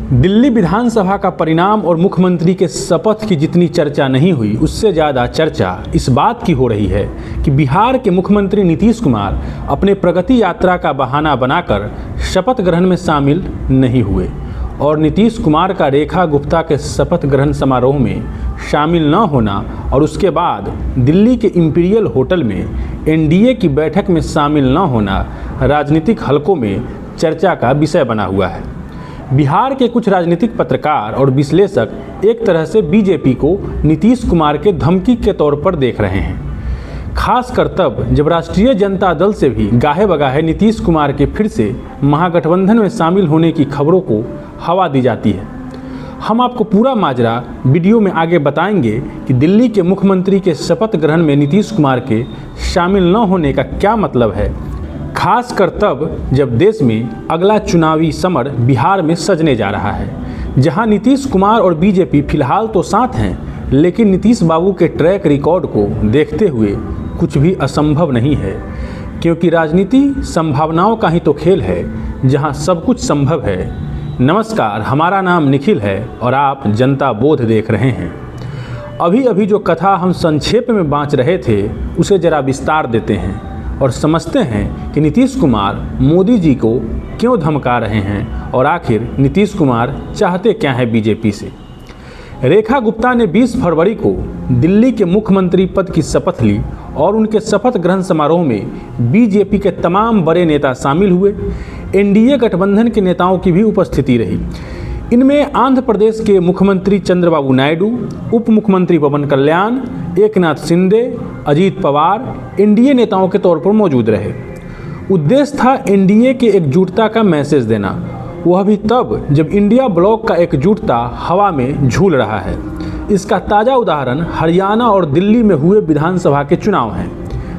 दिल्ली विधानसभा का परिणाम और मुख्यमंत्री के शपथ की जितनी चर्चा नहीं हुई, उससे ज़्यादा चर्चा इस बात की हो रही है कि बिहार के मुख्यमंत्री नीतीश कुमार अपने प्रगति यात्रा का बहाना बनाकर शपथ ग्रहण में शामिल नहीं हुए और नीतीश कुमार का रेखा गुप्ता के शपथ ग्रहण समारोह में शामिल न होना और उसके बाद दिल्ली के इंपीरियल होटल में एनडीए की बैठक में शामिल न होना राजनीतिक हलकों में चर्चा का विषय बना हुआ है। बिहार के कुछ राजनीतिक पत्रकार और विश्लेषक एक तरह से बीजेपी को नीतीश कुमार के धमकी के तौर पर देख रहे हैं, खासकर तब जब राष्ट्रीय जनता दल से भी गाहे बगाहे नीतीश कुमार के फिर से महागठबंधन में शामिल होने की खबरों को हवा दी जाती है। हम आपको पूरा माजरा वीडियो में आगे बताएंगे कि दिल्ली के मुख्यमंत्री के शपथ ग्रहण में नीतीश कुमार के शामिल न होने का क्या मतलब है, खासकर तब जब देश में अगला चुनावी समर बिहार में सजने जा रहा है, जहां नीतीश कुमार और बीजेपी फिलहाल तो साथ हैं, लेकिन नीतीश बाबू के ट्रैक रिकॉर्ड को देखते हुए कुछ भी असंभव नहीं है, क्योंकि राजनीति संभावनाओं का ही तो खेल है जहां सब कुछ संभव है। नमस्कार, हमारा नाम निखिल है और आप जनता बोध देख रहे हैं। अभी जो कथा हम संक्षेप में बाँच रहे थे उसे जरा विस्तार देते हैं और समझते हैं कि नीतीश कुमार मोदी जी को क्यों धमका रहे हैं और आखिर नीतीश कुमार चाहते क्या हैं बीजेपी से। रेखा गुप्ता ने 20 फरवरी को दिल्ली के मुख्यमंत्री पद की शपथ ली और उनके शपथ ग्रहण समारोह में बीजेपी के तमाम बड़े नेता शामिल हुए। एनडीए गठबंधन के नेताओं की भी उपस्थिति रही। इनमें आंध्र प्रदेश के मुख्यमंत्री चंद्रबाबू नायडू, उप मुख्यमंत्री पवन कल्याण, एकनाथ शिंदे, अजीत पवार एनडीए नेताओं के तौर पर मौजूद रहे। उद्देश्य था एनडीए के एकजुटता का मैसेज देना, वह भी तब जब इंडिया ब्लॉक का एकजुटता हवा में झूल रहा है। इसका ताज़ा उदाहरण हरियाणा और दिल्ली में हुए विधानसभा के चुनाव हैं,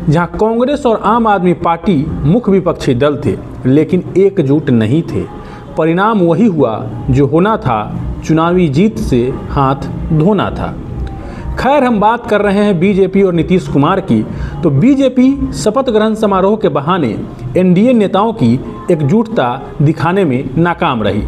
जहां कांग्रेस और आम आदमी पार्टी मुख्य विपक्षी दल थे लेकिन एकजुट नहीं थे। परिणाम वही हुआ जो होना था, चुनावी जीत से हाथ धोना था। खैर, हम बात कर रहे हैं बीजेपी और नीतीश कुमार की, तो बीजेपी शपथ ग्रहण समारोह के बहाने एनडीए नेताओं की एकजुटता दिखाने में नाकाम रही।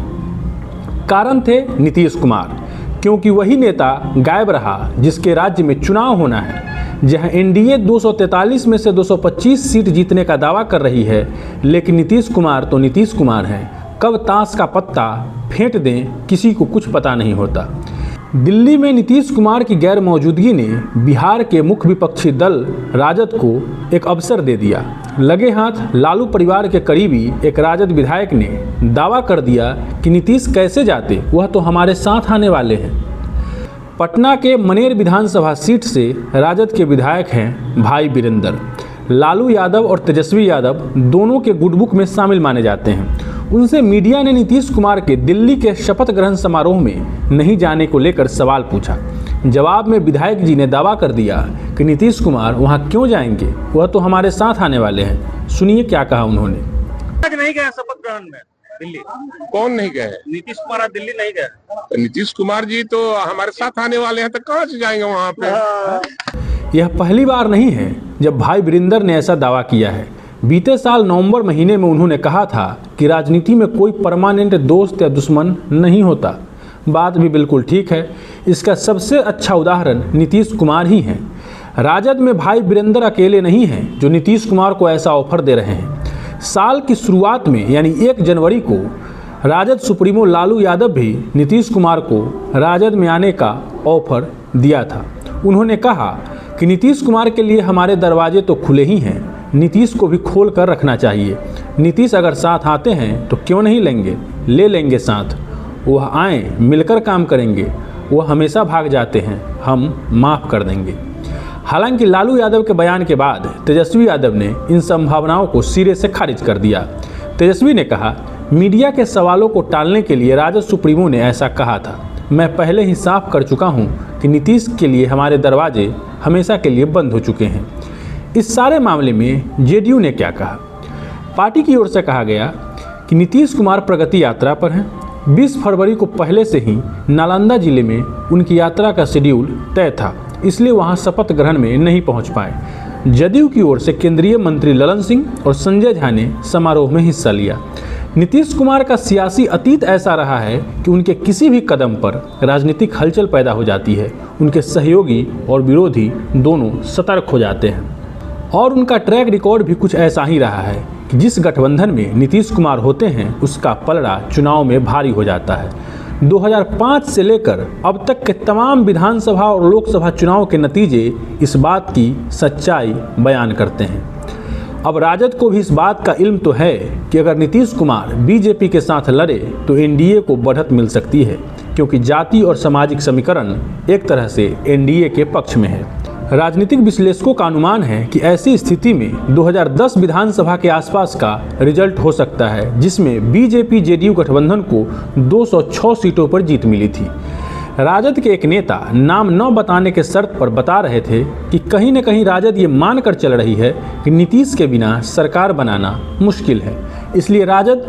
कारण थे नीतीश कुमार, क्योंकि वही नेता गायब रहा जिसके राज्य में चुनाव होना है, जहां एनडीए 243 में से 225 सीट जीतने का दावा कर रही है, लेकिन नीतीश कुमार तो नीतीश कुमार हैं। कब ताश का पत्ता फेंट दें किसी को कुछ पता नहीं होता। दिल्ली में नीतीश कुमार की गैर मौजूदगी ने बिहार के मुख्य विपक्षी दल राजद को एक अवसर दे दिया। लगे हाथ लालू परिवार के करीबी एक राजद विधायक ने दावा कर दिया कि नीतीश कैसे जाते, वह तो हमारे साथ आने वाले हैं। पटना के मनेर विधानसभा सीट से राजद के विधायक हैं भाई वीरेंद्र। लालू यादव और तेजस्वी यादव दोनों के गुडबुक में शामिल माने जाते हैं। उनसे मीडिया ने नीतीश कुमार के दिल्ली के शपथ ग्रहण समारोह में नहीं जाने को लेकर सवाल पूछा। जवाब में विधायक जी ने दावा कर दिया कि नीतीश कुमार वहां क्यों जाएंगे, वह तो हमारे साथ आने वाले हैं। सुनिए क्या कहा उन्होंने। आज नहीं गए शपथ ग्रहण में दिल्ली। कौन नहीं गए? नीतीश कुमार आज दिल्ली नहीं गए। तो नीतीश कुमार जी तो हमारे साथ आने वाले हैं, तो कहाँ से जाएंगे वहाँ पे? यह पहली बार नहीं है जब भाई वीरेंद्र ने ऐसा दावा किया है। बीते साल नवंबर महीने में उन्होंने कहा था कि राजनीति में कोई परमानेंट दोस्त या दुश्मन नहीं होता। बात भी बिल्कुल ठीक है। इसका सबसे अच्छा उदाहरण नीतीश कुमार ही हैं। राजद में भाई वीरेंद्र अकेले नहीं हैं जो नीतीश कुमार को ऐसा ऑफर दे रहे हैं। साल की शुरुआत में यानी 1 जनवरी को राजद सुप्रीमो लालू यादव भी नीतीश कुमार को राजद में आने का ऑफर दिया था। उन्होंने कहा कि नीतीश कुमार के लिए हमारे दरवाजे तो खुले ही हैं, नीतीश को भी खोल कर रखना चाहिए। नीतीश अगर साथ आते हैं तो क्यों नहीं लेंगे, ले लेंगे साथ। वह आएँ, मिलकर काम करेंगे। वह हमेशा भाग जाते हैं, हम माफ़ कर देंगे। हालांकि लालू यादव के बयान के बाद तेजस्वी यादव ने इन संभावनाओं को सिरे से खारिज कर दिया। तेजस्वी ने कहा, मीडिया के सवालों को टालने के लिए राजद सुप्रीमो ने ऐसा कहा था। मैं पहले ही साफ कर चुका हूं कि नीतीश के लिए हमारे दरवाजे हमेशा के लिए बंद हो चुके हैं। इस सारे मामले में जेडीयू ने क्या कहा? पार्टी की ओर से कहा गया कि नीतीश कुमार प्रगति यात्रा पर हैं। 20 फरवरी को पहले से ही नालंदा जिले में उनकी यात्रा का शेड्यूल तय था, इसलिए वहां शपथ ग्रहण में नहीं पहुंच पाए। जदयू की ओर से केंद्रीय मंत्री ललन सिंह और संजय झा ने समारोह में हिस्सा लिया। नीतीश कुमार का सियासी अतीत ऐसा रहा है कि उनके किसी भी कदम पर राजनीतिक हलचल पैदा हो जाती है। उनके सहयोगी और विरोधी दोनों सतर्क हो जाते हैं और उनका ट्रैक रिकॉर्ड भी कुछ ऐसा ही रहा है कि जिस गठबंधन में नीतीश कुमार होते हैं उसका पलड़ा चुनाव में भारी हो जाता है। 2005 से लेकर अब तक के तमाम विधानसभा और लोकसभा चुनाव के नतीजे इस बात की सच्चाई बयान करते हैं। अब राजद को भी इस बात का इल्म तो है कि अगर नीतीश कुमार बीजेपी के साथ लड़े तो एनडीए को बढ़त मिल सकती है, क्योंकि जाति और सामाजिक समीकरण एक तरह से एनडीए के पक्ष में है। राजनीतिक विश्लेषकों का अनुमान है कि ऐसी स्थिति में 2010 विधानसभा के आसपास का रिजल्ट हो सकता है, जिसमें बीजेपी जेडीयू गठबंधन को 206 सीटों पर जीत मिली थी। राजद के एक नेता नाम न बताने के शर्त पर बता रहे थे कि कहीं न कहीं राजद ये मानकर चल रही है कि नीतीश के बिना सरकार बनाना मुश्किल है, इसलिए राजद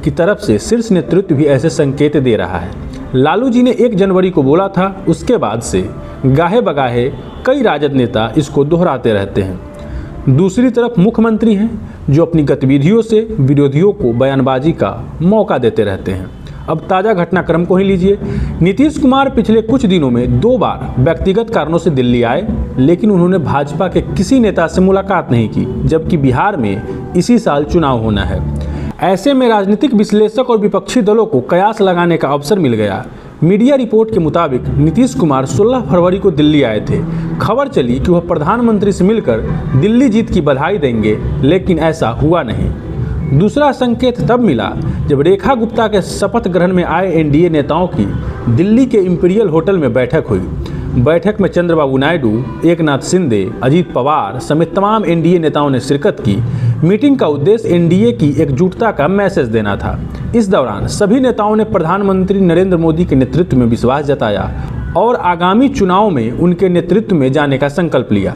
की तरफ से शीर्ष नेतृत्व भी ऐसे संकेत दे रहा है। लालू जी ने 1 जनवरी को बोला था, उसके बाद से गाहे बगाहे कई राजद नेता इसको दोहराते रहते हैं। दूसरी तरफ मुख्यमंत्री हैं जो अपनी गतिविधियों से विरोधियों को बयानबाजी का मौका देते रहते हैं। अब ताज़ा घटनाक्रम को ही लीजिए। नीतीश कुमार पिछले कुछ दिनों में 2 बार व्यक्तिगत कारणों से दिल्ली आए, लेकिन उन्होंने भाजपा के किसी नेता से मुलाकात नहीं की, जबकि बिहार में इसी साल चुनाव होना है। ऐसे में राजनीतिक विश्लेषक और विपक्षी दलों को कयास लगाने का अवसर मिल गया। मीडिया रिपोर्ट के मुताबिक नीतीश कुमार 16 फरवरी को दिल्ली आए थे। खबर चली कि वह प्रधानमंत्री से मिलकर दिल्ली जीत की बधाई देंगे, लेकिन ऐसा हुआ नहीं। दूसरा संकेत तब मिला जब रेखा गुप्ता के शपथ ग्रहण में आए एनडीए नेताओं की दिल्ली के इंपीरियल होटल में बैठक हुई। बैठक में चंद्रबाबू नायडू, एकनाथ शिंदे, अजीत पवार समेत तमाम एनडीए नेताओं ने शिरकत की। मीटिंग का उद्देश्य एनडीए की एकजुटता का मैसेज देना था। इस दौरान सभी नेताओं ने प्रधानमंत्री नरेंद्र मोदी के नेतृत्व में विश्वास जताया और आगामी चुनाव में उनके नेतृत्व में जाने का संकल्प लिया।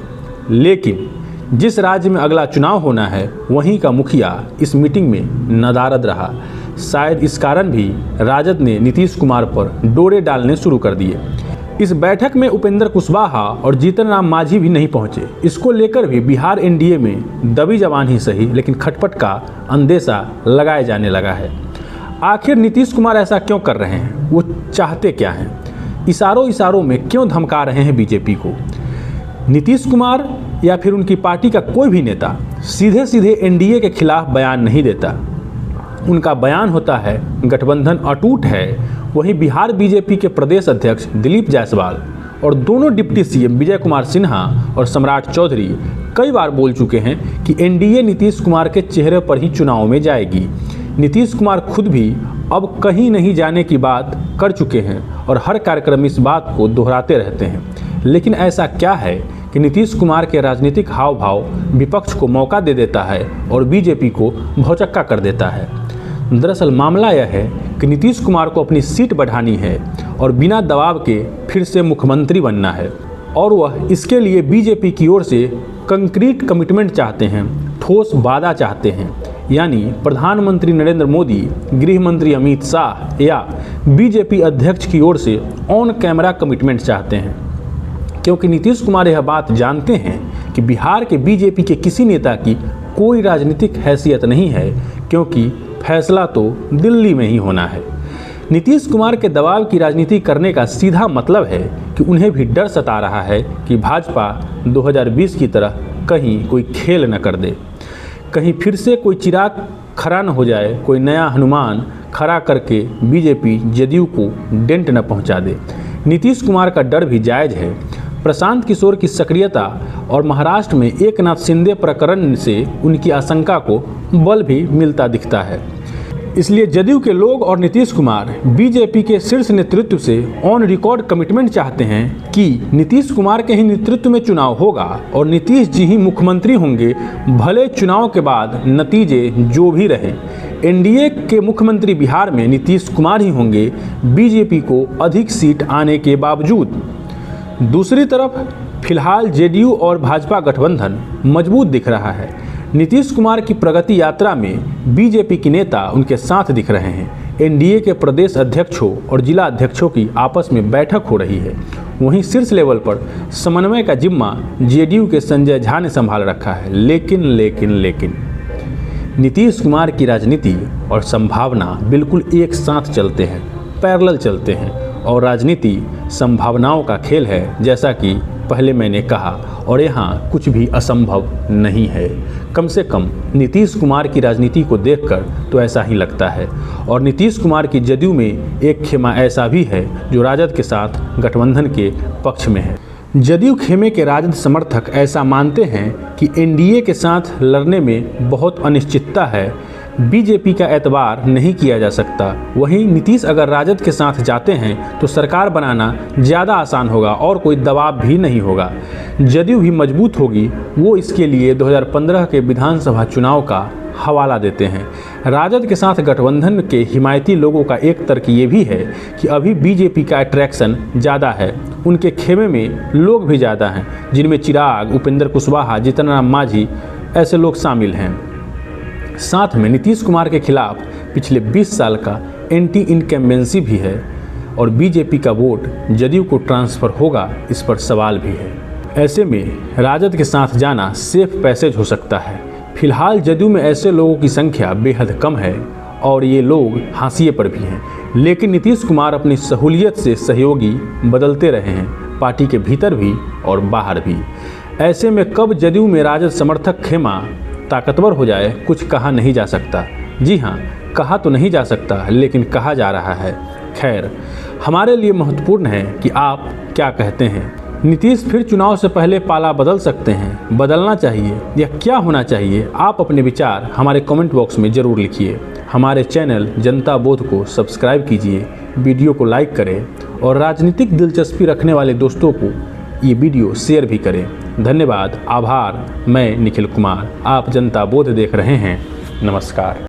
लेकिन जिस राज्य में अगला चुनाव होना है वहीं का मुखिया इस मीटिंग में नदारद रहा। शायद इस कारण भी राजद ने नीतीश कुमार पर डोरे डालने शुरू कर दिए। इस बैठक में उपेंद्र कुशवाहा और जीतन राम मांझी भी नहीं पहुंचे। इसको लेकर भी बिहार एनडीए में दबी जबान ही सही, लेकिन खटपट का अंदेशा लगाया जाने लगा है। आखिर नीतीश कुमार ऐसा क्यों कर रहे हैं? वो चाहते क्या हैं? इशारों में क्यों धमका रहे हैं बीजेपी को? नीतीश कुमार या फिर उनकी पार्टी का कोई भी नेता सीधे सीधे एनडीए के खिलाफ बयान नहीं देता। उनका बयान होता है गठबंधन अटूट है। वहीं बिहार बीजेपी के प्रदेश अध्यक्ष दिलीप जायसवाल और दोनों डिप्टी सीएम विजय कुमार सिन्हा और सम्राट चौधरी कई बार बोल चुके हैं कि एनडीए नीतीश कुमार के चेहरे पर ही चुनाव में जाएगी। नीतीश कुमार खुद भी अब कहीं नहीं जाने की बात कर चुके हैं और हर कार्यक्रम इस बात को दोहराते रहते हैं। लेकिन ऐसा क्या है कि नीतीश कुमार के राजनीतिक हाव भाव विपक्ष को मौका दे देता है और बीजेपी को भौचक्का कर देता है? दरअसल मामला यह है कि नीतीश कुमार को अपनी सीट बढ़ानी है और बिना दबाव के फिर से मुख्यमंत्री बनना है, और वह इसके लिए बीजेपी की ओर से कंक्रीट कमिटमेंट चाहते हैं, ठोस वादा चाहते हैं। यानी प्रधानमंत्री नरेंद्र मोदी, गृह मंत्री अमित शाह या बीजेपी अध्यक्ष की ओर से ऑन कैमरा कमिटमेंट चाहते हैं। क्योंकि नीतीश कुमार यह बात जानते हैं कि बिहार के बीजेपी के किसी नेता की कोई राजनीतिक हैसियत नहीं है, क्योंकि फैसला तो दिल्ली में ही होना है। नीतीश कुमार के दबाव की राजनीति करने का सीधा मतलब है कि उन्हें भी डर सता रहा है कि भाजपा 2020 की तरह कहीं कोई खेल न कर दे, कहीं फिर से कोई चिराग खड़ा न हो जाए, कोई नया हनुमान खड़ा करके बीजेपी जदयू को डेंट न पहुंचा दे। नीतीश कुमार का डर भी जायज़ है। प्रशांत किशोर की सक्रियता और महाराष्ट्र में एकनाथ शिंदे प्रकरण से उनकी आशंका को बल भी मिलता दिखता है। इसलिए जदयू के लोग और नीतीश कुमार बीजेपी के शीर्ष नेतृत्व से ऑन रिकॉर्ड कमिटमेंट चाहते हैं कि नीतीश कुमार के ही नेतृत्व में चुनाव होगा और नीतीश जी ही मुख्यमंत्री होंगे, भले चुनाव के बाद नतीजे जो भी रहे। एनडीए के मुख्यमंत्री बिहार में नीतीश कुमार ही होंगे, बीजेपी को अधिक सीट आने के बावजूद। दूसरी तरफ फिलहाल जेडीयू और भाजपा गठबंधन मजबूत दिख रहा है। नीतीश कुमार की प्रगति यात्रा में बीजेपी के नेता उनके साथ दिख रहे हैं। एनडीए के प्रदेश अध्यक्षों और जिला अध्यक्षों की आपस में बैठक हो रही है। वहीं शीर्ष लेवल पर समन्वय का जिम्मा जेडीयू के संजय झा ने संभाल रखा है। लेकिन नीतीश कुमार की राजनीति और संभावना बिल्कुल एक साथ चलते हैं, पैरेलल चलते हैं और राजनीति संभावनाओं का खेल है, जैसा कि पहले मैंने कहा। और यहाँ कुछ भी असंभव नहीं है। कम से कम नीतीश कुमार की राजनीति को देखकर तो ऐसा ही लगता है। और नीतीश कुमार की जदयू में एक खेमा ऐसा भी है जो राजद के साथ गठबंधन के पक्ष में है। जदयू खेमे के राजद समर्थक ऐसा मानते हैं कि एनडीए के साथ लड़ने में बहुत अनिश्चितता है, बीजेपी का एतबार नहीं किया जा सकता। वहीं नीतीश अगर राजद के साथ जाते हैं तो सरकार बनाना ज़्यादा आसान होगा और कोई दबाव भी नहीं होगा। जदयू भी मजबूत होगी। वो इसके लिए 2015 के विधानसभा चुनाव का हवाला देते हैं। राजद के साथ गठबंधन के हिमायती लोगों का एक तर्क ये भी है कि अभी बीजेपी का अट्रैक्शन ज़्यादा है, उनके खेमे में लोग भी ज़्यादा हैं, जिनमें चिराग, उपेंद्र कुशवाहा, जीतन राम मांझी ऐसे लोग शामिल हैं। साथ में नीतीश कुमार के खिलाफ पिछले 20 साल का एंटी इनकम्बेंसी भी है और बीजेपी का वोट जदयू को ट्रांसफ़र होगा, इस पर सवाल भी है। ऐसे में राजद के साथ जाना सेफ पैसेज हो सकता है। फिलहाल जदयू में ऐसे लोगों की संख्या बेहद कम है और ये लोग हाशिए पर भी हैं, लेकिन नीतीश कुमार अपनी सहूलियत से सहयोगी बदलते रहे हैं, पार्टी के भीतर भी और बाहर भी। ऐसे में कब जदयू में राजद समर्थक खेमा ताकतवर हो जाए, कुछ कहा नहीं जा सकता। जी हाँ, कहा तो नहीं जा सकता, लेकिन कहा जा रहा है। खैर, हमारे लिए महत्वपूर्ण है कि आप क्या कहते हैं। नीतीश फिर चुनाव से पहले पाला बदल सकते हैं, बदलना चाहिए या क्या होना चाहिए? आप अपने विचार हमारे कमेंट बॉक्स में ज़रूर लिखिए। हमारे चैनल जनता बोध को सब्सक्राइब कीजिए, वीडियो को लाइक करें और राजनीतिक दिलचस्पी रखने वाले दोस्तों को ये वीडियो शेयर भी करें। धन्यवाद, आभार। मैं निखिल कुमार, आप जनता बोध देख रहे हैं। नमस्कार।